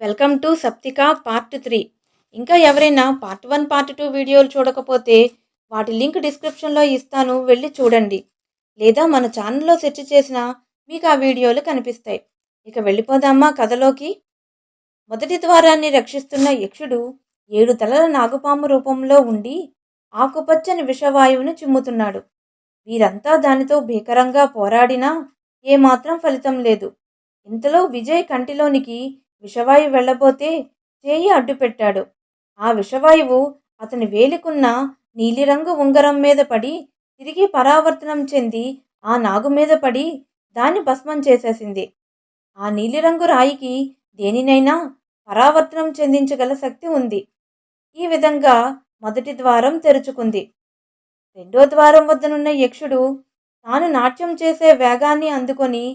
Welcome to సప్తిక part 3. ఇంకా ఎవరైనా part 1, part 2 వీడియోలు చూడకపోతే వాటి లింక్ డిస్క్రిప్షన్లో ఇస్తాను, వెళ్ళి చూడండి. లేదా మన ఛానల్లో సెర్చ్ చేసినా మీకు ఆ వీడియోలు కనిపిస్తాయి. ఇక వెళ్ళిపోదామా కథలోకి. మొదటి ద్వారాన్ని రక్షిస్తున్న యక్షుడు 7 తలల నాగుపాము రూపంలో ఉండి ఆకుపచ్చని విషవాయువును చిమ్ముతున్నాడు. వీరంతా దానితో భీకరంగా పోరాడినా ఏమాత్రం ఫలితం లేదు. ఇంతలో విజయ్ కంటిలోనికి విషవాయువు వెళ్ళబోతే చేయి అడ్డుపెట్టాడు. ఆ విషవాయువు అతని వేలికున్న నీలిరంగు ఉంగరం మీద పడి తిరిగి పరావర్తనం చెంది ఆ నాగు మీద పడి దాన్ని భస్మం చేసేసింది. ఆ నీలిరంగు రాయికి దేనినైనా పరావర్తనం చెందించగల శక్తి ఉంది. ఈ విధంగా మొదటి ద్వారం తెరుచుకుంది. రెండో ద్వారం వద్దనున్న యక్షుడు తాను నాట్యం చేసే వేగాన్ని అందుకొని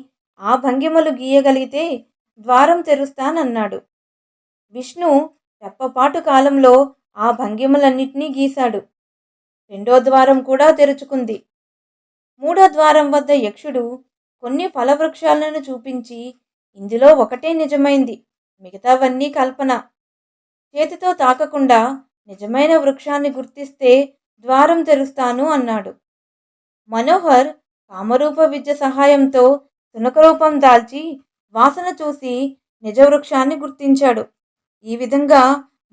ఆ భంగిమలు గీయగలిగితే ద్వారం తెరుస్తానన్నాడు. విష్ణు రెప్పపాటు కాలంలో ఆ భంగిమలన్నింటినీ గీశాడు. రెండో ద్వారం కూడా తెరుచుకుంది. మూడో ద్వారం వద్ద యక్షుడు కొన్ని ఫలవృక్షాలను చూపించి ఇందులో ఒకటే నిజమైంది, మిగతావన్నీ కల్పన. చేతితో తాకకుండా నిజమైన వృక్షాన్ని గుర్తిస్తే ద్వారం తెరుస్తాను అన్నాడు. మనోహర్ కామరూప విద్య సహాయంతో శునకరూపం దాల్చి వాసన చూసి నిజవృక్షాన్ని గుర్తించాడు. ఈ విధంగా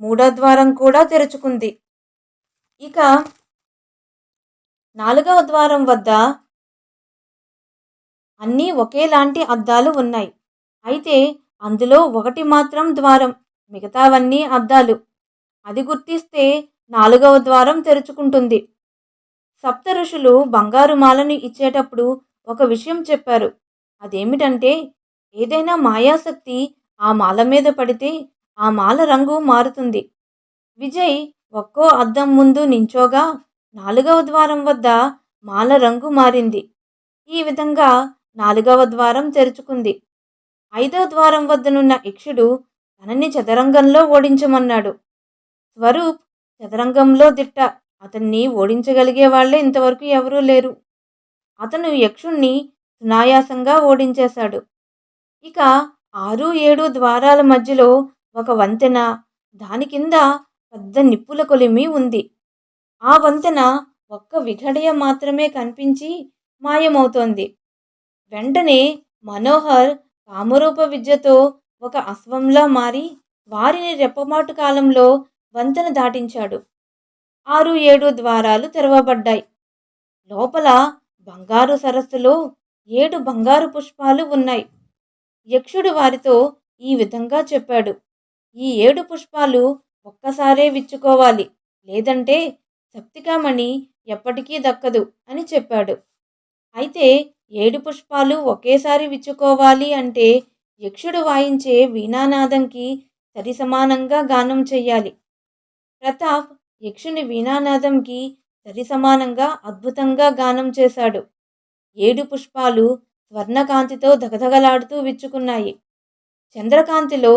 మూడో ద్వారం కూడా తెరుచుకుంది. ఇక నాలుగవ ద్వారం వద్ద అన్నీ ఒకేలాంటి అద్దాలు ఉన్నాయి. అయితే అందులో ఒకటి మాత్రం ద్వారం, మిగతావన్నీ అద్దాలు. అది గుర్తిస్తే నాలుగవ ద్వారం తెరుచుకుంటుంది. సప్త ఋషులు బంగారు మాలను ఇచ్చేటప్పుడు ఒక విషయం చెప్పారు. అదేమిటంటే ఏదైనా మాయాశక్తి ఆ మాల మీద పడితే ఆ మాల రంగు మారుతుంది. విజయ్ ఒక్కో అద్దం ముందు నించోగా నాలుగవ ద్వారం వద్ద మాల రంగు మారింది. ఈ విధంగా నాలుగవ ద్వారం తెరుచుకుంది. ఐదవ ద్వారం వద్దనున్న యక్షుడు తనని చదరంగంలో ఓడించమన్నాడు. స్వరూప్ చదరంగంలో దిట్ట. అతన్ని ఓడించగలిగే వాళ్లే ఇంతవరకు ఎవరూ లేరు. అతను యక్షుణ్ణి సునాయాసంగా ఓడించేశాడు. ఇక 6, 7 ద్వారాల మధ్యలో ఒక వంతెన, దాని కింద పెద్ద నిప్పుల కొలిమి ఉంది. ఆ వంతెన ఒక్క విఘటయ మాత్రమే కనిపించి మాయమవుతోంది. వెంటనే మనోహర్ కామరూప విద్యతో ఒక అశ్వంలా మారి వారిని రెప్పమాటు కాలంలో వంతెన దాటించాడు. 6, 7 ద్వారాలు తెరవబడ్డాయి. లోపల బంగారు సరస్సులో 7 బంగారు పుష్పాలు ఉన్నాయి. యక్షుడు వారితో ఈ విధంగా చెప్పాడు. ఈ 7 పుష్పాలు ఒక్కసారే విచ్చుకోవాలి, లేదంటే సప్తికామణి ఎప్పటికీ దక్కదు అని చెప్పాడు. అయితే 7 పుష్పాలు ఒకేసారి విచ్చుకోవాలి అంటే యక్షుడు వాయించే వీణానాదంకి సరిసమానంగా గానం చెయ్యాలి. ప్రతాప్ యక్షుని వీణానాదంకి సరిసమానంగా అద్భుతంగా గానం చేశాడు. 7 పుష్పాలు స్వర్ణకాంతితో దగదగలాడుతూ విచ్చుకున్నాయి. చంద్రకాంతిలో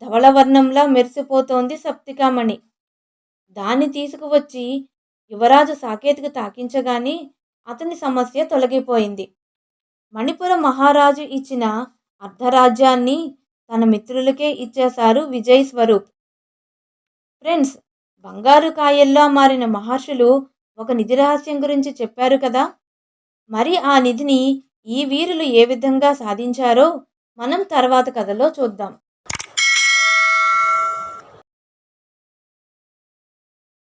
ధవళవర్ణంలా మెరిసిపోతోంది సప్తికామణి. దాన్ని తీసుకువచ్చి యువరాజు సాకేత్కు తాకించగానే అతని సమస్య తొలగిపోయింది. మణిపుర మహారాజు ఇచ్చిన అర్ధరాజ్యాన్ని తన మిత్రులకే ఇచ్చేశారు విజయ్, స్వరూప్. ఫ్రెండ్స్, బంగారు కాయల్లా మారిన మహర్షులు ఒక నిధి రహస్యం గురించి చెప్పారు కదా. మరి ఆ నిధిని ఈ వీరులు ఏ విధంగా సాధించారో మనం తర్వాత కథలో చూద్దాం.